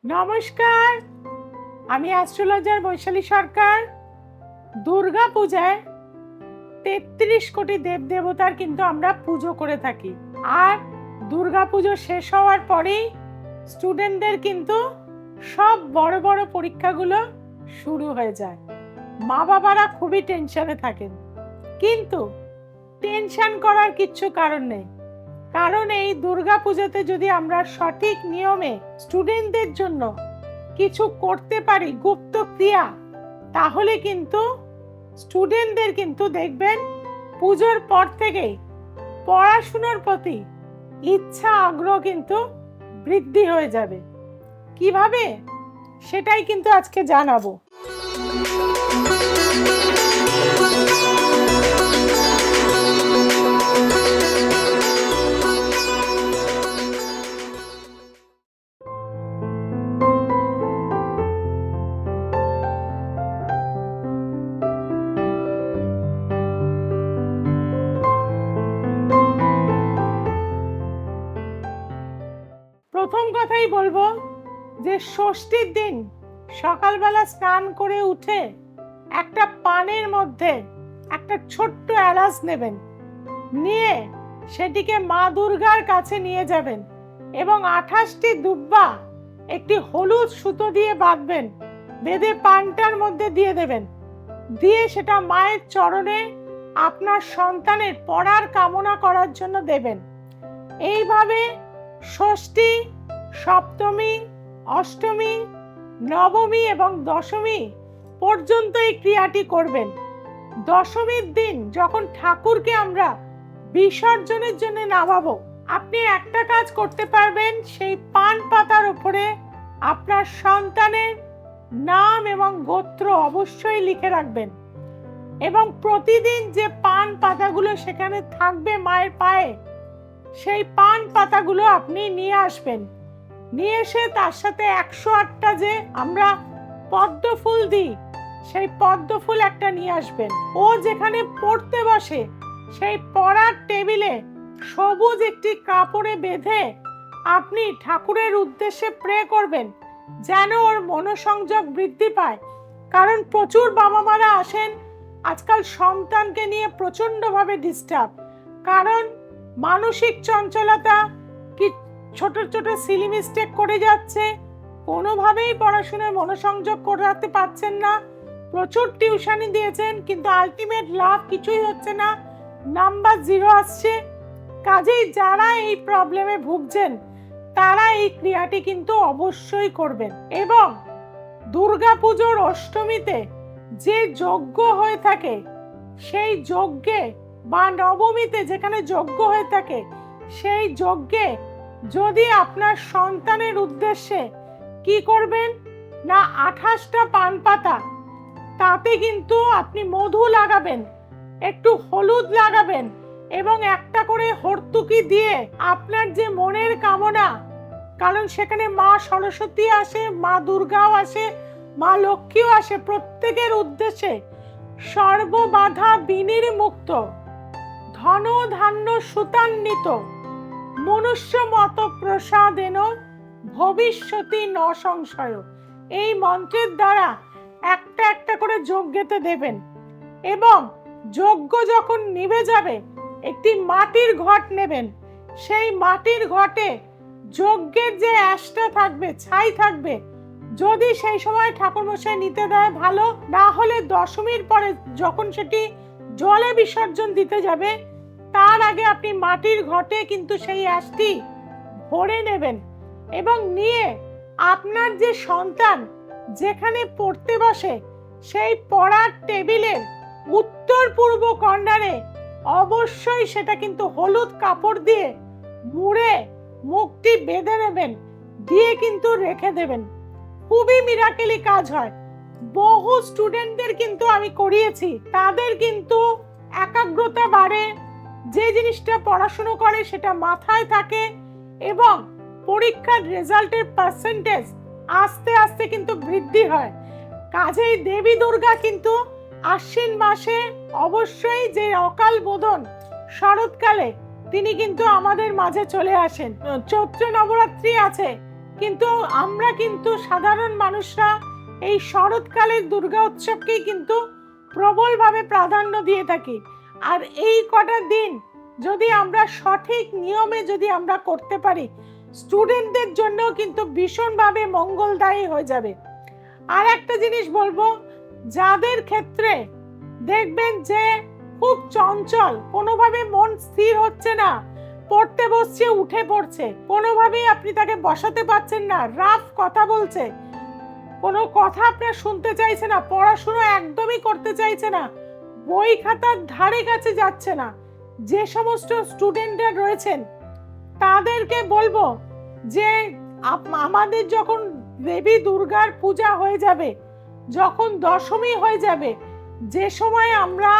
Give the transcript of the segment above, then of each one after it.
নমস্কার, আমি অ্যাস্ট্রোলজার বৈশালী সরকার। দুর্গা পূজায় ৩৩ কোটি দেবদেবতার কিন্তু আমরা পুজো করে থাকি। আর দুর্গা পুজো শেষ হওয়ার পরেই স্টুডেন্টদের কিন্তু সব বড় বড় পরীক্ষাগুলো শুরু হয়ে যায়। মা বাবারা খুবই টেনশনে থাকেন, কিন্তু টেনশন করার কিচ্ছু কারণ নেই। কারণ এই দুর্গা পুজোতে যদি আমরা সঠিক নিয়মে স্টুডেন্টদের জন্য কিছু করতে পারি, গুপ্ত ক্রিয়া, তাহলে কিন্তু স্টুডেন্টদের কিন্তু দেখবেন পুজোর পর থেকেই পড়াশোনার প্রতি ইচ্ছা আগ্রহ কিন্তু বৃদ্ধি হয়ে যাবে। কিভাবে, সেটাই কিন্তু আজকে জানাবো। প্রথম কথাই বলবো যে ষষ্ঠীর দিন সকালবেলা স্নান করে উঠে একটা পানের মধ্যে একটা ছোট্ট এলাচ নেবেন, নিয়ে সেটিকে মা দুর্গার কাছে নিয়ে যাবেন এবং 28টি দুব্বা একটি হলুদ সুতো দিয়ে বাঁধবেন, বেঁধে পানটার মধ্যে দিয়ে দেবেন, দিয়ে সেটা মায়ের চরণে আপনার সন্তানের পড়ার কামনা করার জন্য দেবেন। এইভাবে ষষ্ঠী, সপ্তমী, অষ্টমী, নবমী এবং দশমী পর্যন্ত এই ক্রিয়াটি করবেন। দশমীর দিন যখন ঠাকুরকে আমরা বিসর্জনের জন্য নামাবো, আপনি একটা কাজ করতে পারবেন, সেই পান পাতার উপরে আপনার সন্তানের নাম এবং গোত্র অবশ্যই লিখে রাখবেন এবং প্রতিদিন যে পান পাতাগুলো সেখানে থাকবে মায়ের পায়ে, সেই পান পাতাগুলো আপনি নিয়ে আসবেন। নিয়ে এসে তার সাথে 108টা যে আমরা পদ্ম ফুল দিই, সেই পদ্ম ফুল একটা নিয়ে আসবেন। ও যেখানে পড়তে বসে সেই পড়ার টেবিলে সবুজ একটি কাপড়ে বেঁধে আপনি ঠাকুরের উদ্দেশ্যে প্রে করবেন, যেন ওর মনোসংযোগ বৃদ্ধি পায়। কারণ প্রচুর বাবা মারা আসেন আজকাল সন্তানকে নিয়ে প্রচন্ডভাবে ডিস্টার্ব, কারণ মানসিক চঞ্চলতা, কি ছোট ছোট সিলি মিস্টেক করে যাচ্ছে, কোনোভাবেই পড়াশোনায় মনোসংযোগ করাতে পারছেন না, প্রচুর টিউশনি দিয়েছেন কিন্তু আলটিমেট লাভ কিছুই হচ্ছে না, নাম্বার 0 আসছে। কাজেই যারা এই প্রবলেমে ভুগছেন তারা এই ক্রিয়াটি কিন্তু অবশ্যই করবেন। এবং দুর্গাপুজোর অষ্টমীতে যে যজ্ঞ হয়ে থাকে, সেই যজ্ঞে বা নবমীতে যেখানে যজ্ঞ হয়ে থাকে, সেই যজ্ঞে যদি আপনার সন্তানের উদ্দেশ্যে কি করবেন না, 28টা পান পাতা, তাতে কিন্তু আপনি মধু লাগাবেন, একটু হলুদ লাগাবেন এবং একটা করে হর্তুকি দিয়ে আপনার যে মনের কামনা, কারণ সেখানে মা সরস্বতী আসে, মা দুর্গাও আসে, মা লক্ষ্মীও আসে, প্রত্যেকের উদ্দেশ্যে সর্ববাধা বিনির্মুক্ত, ধন ধান্য সুতান্বিত, মনুষ্য মত প্রসাদেন ভবিষ্যতি ন সংশয়, এই মন্ত্রের দ্বারা একটা একটা করে যজ্ঞেতে দেবেন। এবং যজ্ঞ যখন নিভে যাবে, একটি মাটির ঘট নেবেন, সেই মাটির ঘটে যজ্ঞের যে অ্যাশটা থাকবে, ছাই থাকবে, যদি সেই সময় ঠাকুরমশাই নিতে দেয় ভালো, না হলে দশমীর পরে যখন সেটি জলে বিসর্জন দিতে যাবে তার আগে আপনি মাটির ঘটে কিন্তু সেই অ্যাশটি ভরে নেবেন এবং নিয়ে আপনার যে সন্তান যেখানে পড়তে বসে সেই পড়ার টেবিলের উত্তর পূর্ব কর্নারে অবশ্যই সেটা কিন্তু হলুদ কাপড় দিয়ে মুড়ে মুখটি বেঁধে নেবেন, দিয়ে কিন্তু রেখে দেবেন। খুবই মিরাকেলি কাজ হয়। বহু স্টুডেন্টদের কিন্তু আমি করিয়েছি, তাদের কিন্তু একাগ্রতা বাড়ে, যে জিনিসটা পড়াশোনা করে সেটা মাথায় থাকে এবং পরীক্ষার রেজাল্টের পার্সেন্টেজ আস্তে আস্তে কিন্তু বৃদ্ধি হয়। কাজেই দেবী দুর্গা কিন্তু আশ্বিন মাসে অবশ্যই, যে অকাল বোধন শরৎকালে, তিনি কিন্তু আমাদের মাঝে চলে আসেন। চৈত্র নবরাত্রি আছে, কিন্তু আমরা কিন্তু সাধারণ মানুষরা এই শরৎকালের দুর্গা উৎসবকেই কিন্তু প্রবলভাবে প্রাধান্য দিয়ে থাকি। আর এই কটা দিন যদি আমরা সঠিক নিয়মে যদি আমরা করতে পারি, স্টুডেন্টদের জন্য কিন্তু ভীষণভাবে মঙ্গলদায়ী হয়ে যাবে। আর একটা জিনিস বলবো, যাদের ক্ষেত্রে দেখবেন যে খুব চঞ্চল, কোনোভাবে মন স্থির হচ্ছে না, পড়তে বসছে উঠে পড়ছে, কোনোভাবেই আপনি তাকে বসাতে পারছেন না, রাফ কথা বলছে, কোনো কথা আপনার শুনতে চাইছে না, পড়াশোনা একদমই করতে চাইছে না, বই খাতার ধারে কাছে যাচ্ছে না, যে সমস্ত স্টুডেন্টরা রয়েছেন তাদেরকে বলবো যে আমাদের যখন দেবী দুর্গার পূজা হয়ে যাবে, যখন দশমী হয়ে যাবে, যে সময় আমরা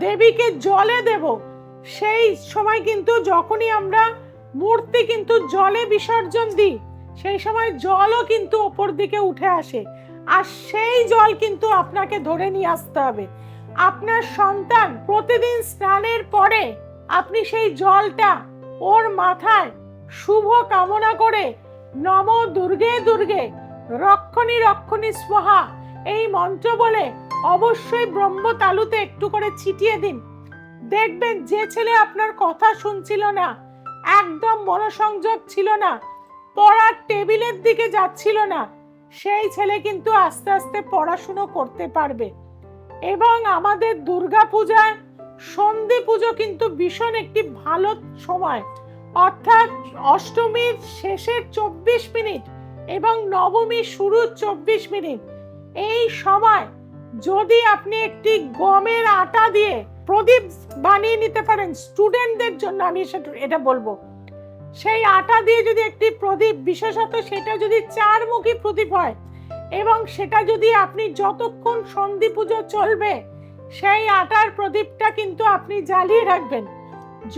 দেবীকে জলে দেব, সেই সময় কিন্তু যখনই আমরা মূর্তি কিন্তু জলে বিসর্জন দিই, সেই সময় জলও কিন্তু ওপর দিকে উঠে আসে। আর সেই জল কিন্তু আপনাকে ধরে নিয়ে আসতে হবে। আপনার সন্তান প্রতিদিন স্নানের পরে আপনি সেই জলটা ওর মাথায় শুভ কামনা করে নম দুর্গে দুর্গে রক্ষণী রক্ষণী স্বাহা এই মন্ত্র বলে অবশ্যই ব্রহ্ম তালুতে একটু করে ছিটিয়ে দিন। দেখবেন যে ছেলে আপনার কথা শুনছিল না, একদম মনোসংযোগ ছিল না, পড়ার টেবিলের দিকে যাচ্ছিল না, সেই ছেলে কিন্তু আস্তে আস্তে পড়াশুনো করতে পারবে। এবং আমাদের দুর্গা পূজার সন্ধি পুজো কিন্তু ভীষণ একটি ভালো সময়, অর্থাৎ অষ্টমীর শেষের 24 মিনিট এবং নবমীর শুরুর 24 মিনিট, এই সময় যদি আপনি একটি গমের আটা দিয়ে প্রদীপ বানিয়ে নিতে পারেন, স্টুডেন্টদের জন্য আমি এটা বলবো, সেই আটা দিয়ে যদি একটি প্রদীপ, বিশেষত সেটা যদি 4মুখী প্রদীপ হয়, এবং সেটা যদি আপনি যতক্ষণ সন্ধি পুজো চলবে সেই আটার প্রদীপটা কিন্তু আপনি জ্বালিয়ে রাখবেন।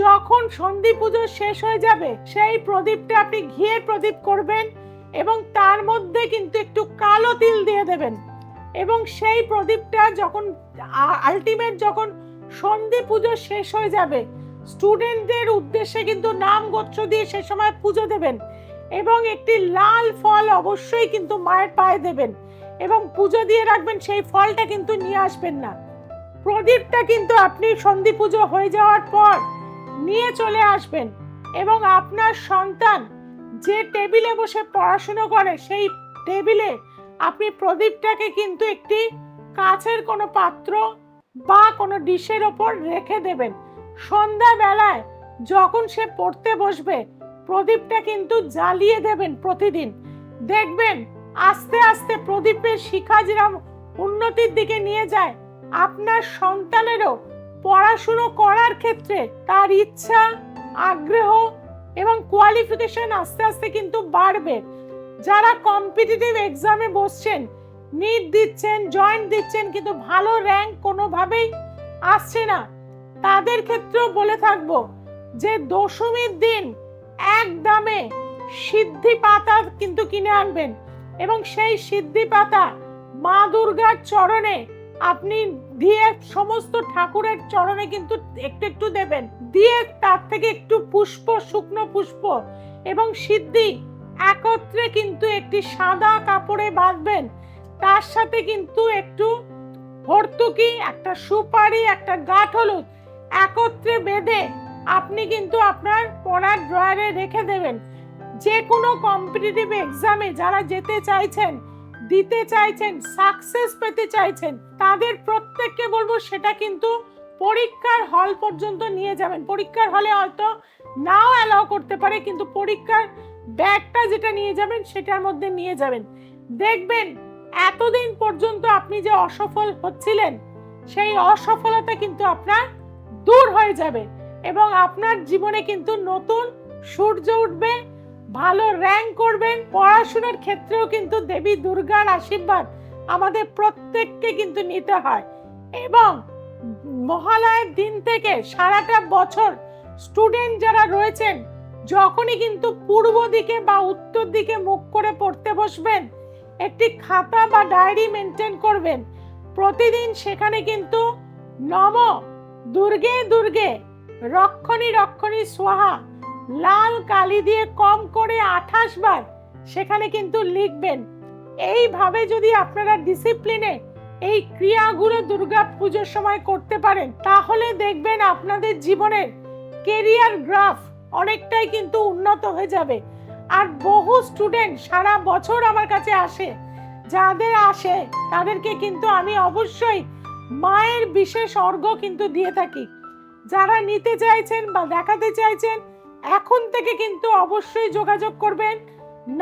যখন সন্ধি পুজো শেষ হয়ে যাবে সেই প্রদীপটা আপনি ঘিয়ের প্রদীপ করবেন এবং তার মধ্যে কিন্তু একটু কালো তিল দিয়ে দেবেন, এবং সেই প্রদীপটা যখন আলটিমেট যখন সন্ধি পুজো শেষ হয়ে যাবে, স্টুডেন্টদের উদ্দেশ্যে কিন্তু নাম গোত্র দিয়ে সে সময় পুজো দেবেন, এবং একটি লাল ফল অবশ্যই কিন্তু মায়ের পায়ে দেবেন এবং পুজো দিয়ে রাখবেন। সেই ফলটা কিন্তু নিয়ে আসবেন না, প্রদীপটা কিন্তু আপনি সন্ধি পুজো হয়ে যাওয়ার পর নিয়ে চলে আসবেন, এবং আপনার সন্তান যে টেবিলে বসে পড়াশোনা করে সেই টেবিলে আপনি প্রদীপটাকে কিন্তু একটি কাচের কোনো পাত্র বা কোনো ডিশের ওপর রেখে দেবেন। সন্ধ্যা বেলায় যখন সে পড়তে বসবে প্রদীপটা কিন্তু জ্বালিয়ে দেবেন প্রতিদিন। দেখবেন আস্তে আস্তে প্রদীপের শিখা যেরকম উন্নতির দিকে নিয়ে যায়, আপনার সন্তানেরও পড়াশুনো করার ক্ষেত্রে তার ইচ্ছা, আগ্রহ এবং কোয়ালিফিকেশন আস্তে আস্তে কিন্তু বাড়বে। যারা কম্পিটিটিভ এক্সামে বসছেন, নিট দিচ্ছেন, জয়েন্ট দিচ্ছেন, কিন্তু ভালো র্যাঙ্ক কোনোভাবেই আসছে না, তাদের ক্ষেত্রেও বলে থাকবো যে দশমীর দিন এক দামে সিদ্ধি পাতা কিন্তু কিনে আনবেন, এবং সেই সিদ্ধি পাতা মা দুর্গার চরণে আপনি দিয়ে সমস্ত ঠাকুরের চরণে কিন্তু একটু একটু দেবেন, দিয়ে তার থেকে একটু পুষ্প, শুকনো পুষ্প এবং সিদ্ধি একত্রে কিন্তু একটি সাদা কাপড়ে বাঁধবেন, তার সাথে কিন্তু একটু ভর্তুকি, একটা সুপারি, একটা গাঁঠ হলুদ একত্রে বেঁধে আপনি কিন্তু আপনার পড়ার ড্রয়ারে রেখে দেবেন। যে কোনো কম্পিটিটিভ এক্সামে যারা যেতে চাইছেন, দিতে চাইছেন, সাকসেস পেতে চাইছেন, তাদের প্রত্যেককে বলবো সেটা কিন্তু পরীক্ষার হল পর্যন্ত নিয়ে যাবেন। পরীক্ষার হলে হয়তো নাও অ্যালাউ করতে পারে, কিন্তু পরীক্ষার ব্যাগটা যেটা নিয়ে যাবেন সেটার মধ্যে নিয়ে যাবেন। দেখবেন এতদিন পর্যন্ত আপনি যে অসফল হচ্ছিলেন সেই অসফলতা কিন্তু আপনার দূর হয়ে যাবে, এবং আপনার জীবনে কিন্তু নতুন সূর্য উঠবে, ভালো র্যাঙ্ক করবেন। পড়াশোনার ক্ষেত্রেও কিন্তু দেবী দুর্গার আশীর্বাদ আমাদের প্রত্যেককে কিন্তু নিতে হয়, এবং মহালয়ের দিন থেকে সারাটা বছর স্টুডেন্ট যারা রয়েছেন যখনই কিন্তু পূর্ব দিকে বা উত্তর দিকে মুখ করে পড়তে বসবেন, একটি খাতা বা ডায়েরি মেনটেন করবেন। প্রতিদিন সেখানে কিন্তু নম দুর্গে দুর্গে রক্ষণী রক্ষণী স্বাহা লাল কালি দিয়ে কম করে 28 বার সেখানে কিন্তু লিখবেন। এইভাবে যদি আপনারা ডিসিপ্লিনে এই ক্রিয়াগুলো দুর্গা পুজোর সময় করতে পারেন, তাহলে দেখবেন আপনাদের জীবনের কেরিয়ার গ্রাফ অনেকটাই কিন্তু উন্নত হয়ে যাবে। আর বহু স্টুডেন্ট সারা বছর আমার কাছে আসে, যাদের আসে তাদেরকে কিন্তু আমি অবশ্যই মায়ের বিশেষ অর্ঘ্য কিন্তু দিয়ে থাকি। যারা নিতে চাইছেন বা দেখাতে চাইছেন, এখন থেকে কিন্তু অবশ্যই যোগাযোগ করবেন,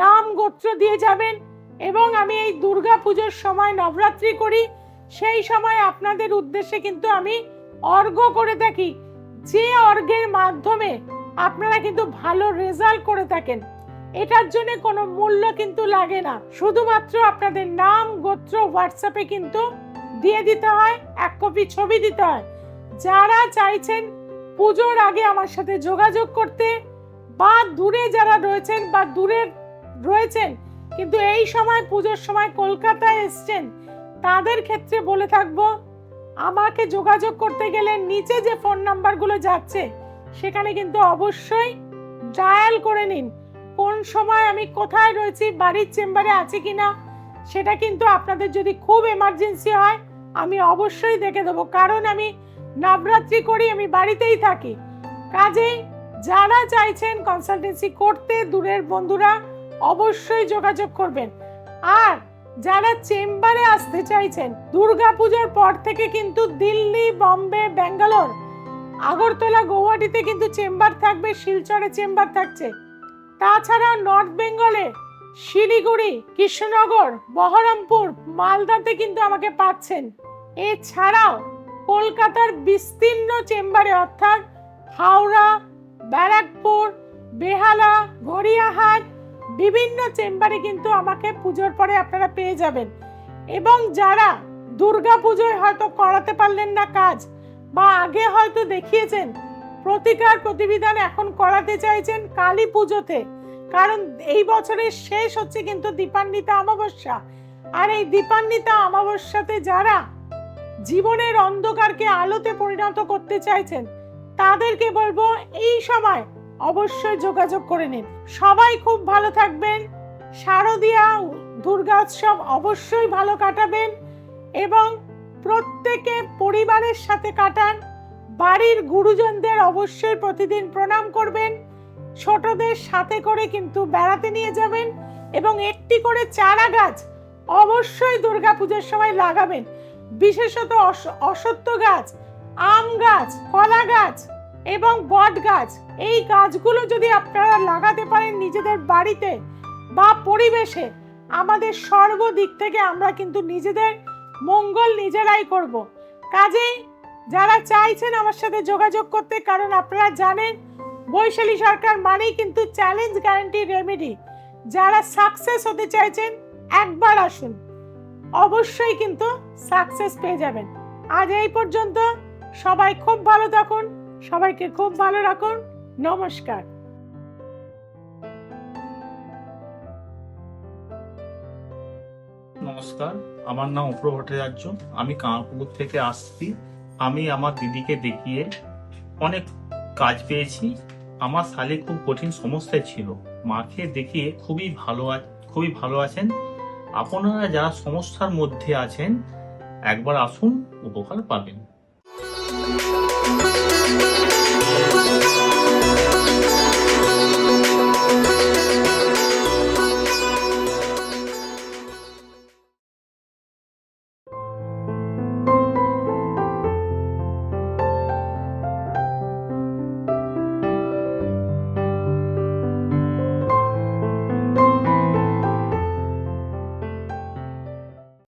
নাম গোত্র দিয়ে যাবেন। এবং আমি এই দুর্গা পুজোর সময় নবরাত্রি করি, সেই সময় আপনাদের উদ্দেশ্যে কিন্তু আমি অর্ঘ্য করে থাকি, যে অর্ঘ্যের মাধ্যমে আপনারা কিন্তু ভালো রেজাল্ট করে থাকেন। এটার জন্য কোনো মূল্য কিন্তু লাগে না, শুধুমাত্র আপনাদের নাম গোত্র হোয়াটসঅ্যাপে কিন্তু দিয়ে দিতে হয়, এক কপি ছবি দিতে হয়। যারা চাইছেন পুজোর আগে আমার সাথে যোগাযোগ করতে, বা দূরে যারা রয়েছেন বা দূরে রয়েছেন কিন্তু এই সময় পুজোর সময় কলকাতায় এসছেন, তাদের ক্ষেত্রে বলে থাকবো, আমাকে যোগাযোগ করতে গেলে নিচে যে ফোন নাম্বারগুলো যাচ্ছে সেখানে কিন্তু অবশ্যই ডায়াল করে নিন। কোন সময় আমি কোথায় রয়েছি, বাড়ির চেম্বারে আছি কিনা, সেটা কিন্তু আপনাদের যদি খুব এমার্জেন্সি হয় আমি অবশ্যই দেখে দেবো, কারণ আমি নবরাত্রি করি, আমি বাড়িতেই থাকি। কাজেই যারা চাইছেন কনসালটেন্সি করতে, দূরের বন্ধুরা অবশ্যই যোগাযোগ করবেন। আর যারা চেম্বারে আসতে চাইছেন, দুর্গাপূজার পর থেকে কিন্তু দিল্লি, বম্বে, ব্যাঙ্গালোর, আগরতলা, গৌহাটিতে কিন্তু চেম্বার থাকবে, শিলচরে চেম্বার থাকছে। তাছাড়া নর্থ বেঙ্গলে শিলিগুড়ি, কৃষ্ণনগর, বহরমপুর, মালদাতে কিন্তু আমাকে পাচ্ছেন। এছাড়াও কলকাতার বিস্তীর্ণ চেম্বারে অর্থাৎ হাওড়া, ব্যারাকপুর, বেহালা, গড়িয়াহাট, বিভিন্ন চেম্বারে কিন্তু আমাকে পুজোর পরে আপনারা পেয়ে যাবেন। এবং যারা দুর্গা পুজোয় হয়তো করাতে পারলেন না কাজ, বা আগে হয়তো দেখিয়েছেন, প্রতিকার প্রতিবিধান এখন করাতে চাইছেন কালী পুজোতে, কারণ এই বছরের শেষ হচ্ছে কিন্তু দীপান্বিতা অমাবস্যা। আর এই দীপান্বিতা অমাবস্যাতে যারা জীবনের অন্ধকারকে আলোতে পরিণত করতে চাইছেন, তাদেরকে বলবো এই সময় অবশ্যই যোগাযোগ করে নিন। সবাই খুব ভালো থাকবেন, শারদীয়া দুর্গা উৎসব অবশ্যই ভালো কাটাবেন, এবং প্রত্যেকে পরিবারের সাথে কাটান। বাড়ির গুরুজনদের অবশ্যই প্রতিদিন প্রণাম করবেন, ছোটদের সাথে করে কিন্তু বেড়াতে নিয়ে যাবেন, এবং একটি করে চারা গাছ অবশ্যই দুর্গাপূজার সময় লাগাবেন। বিশেষত অশ্বত্থ গাছ, আম গাছ, কলা গাছ এবং বট গাছ, এই গাছগুলো যদি আপনারা লাগাতে পারেন নিজেদের বাড়িতে বা পরিবেশে, আমাদের সর্বদিক থেকে আমরা কিন্তু নিজেদের মঙ্গল নিজেরাই করব। কাজেই যারা চাইছেন আমার সাথে যোগাযোগ করতে, কারণ আপনারা জানেন বৈশালী সরকার মানেই কিন্তু চ্যালেঞ্জ গ্যারান্টি রেমেডি। যারা সাকসেস হতে চাইছেন একবার আসুন, অবশ্যই কিন্তু সাকসেস পেয়ে যাবেন। আজ এই পর্যন্ত, সবাই খুব ভালো থাকুন, সবাইকে খুব ভালো রাখুন। নমস্কার। নমস্কার, আমার নাম অপূর্ব ভট্টাচার্য, আমি কামারপুকুর থেকে আসছি। আমি আমার দিদিকে দেখিয়ে অনেক কাজ পেয়েছি। আমার শালী খুব কঠিন সমস্যায় ছিল, মাকে দেখিয়ে খুবই ভালো আছেন। আপনারা যারা সমস্যার মধ্যে আছেন একবার আসুন, উপকার পাবেন।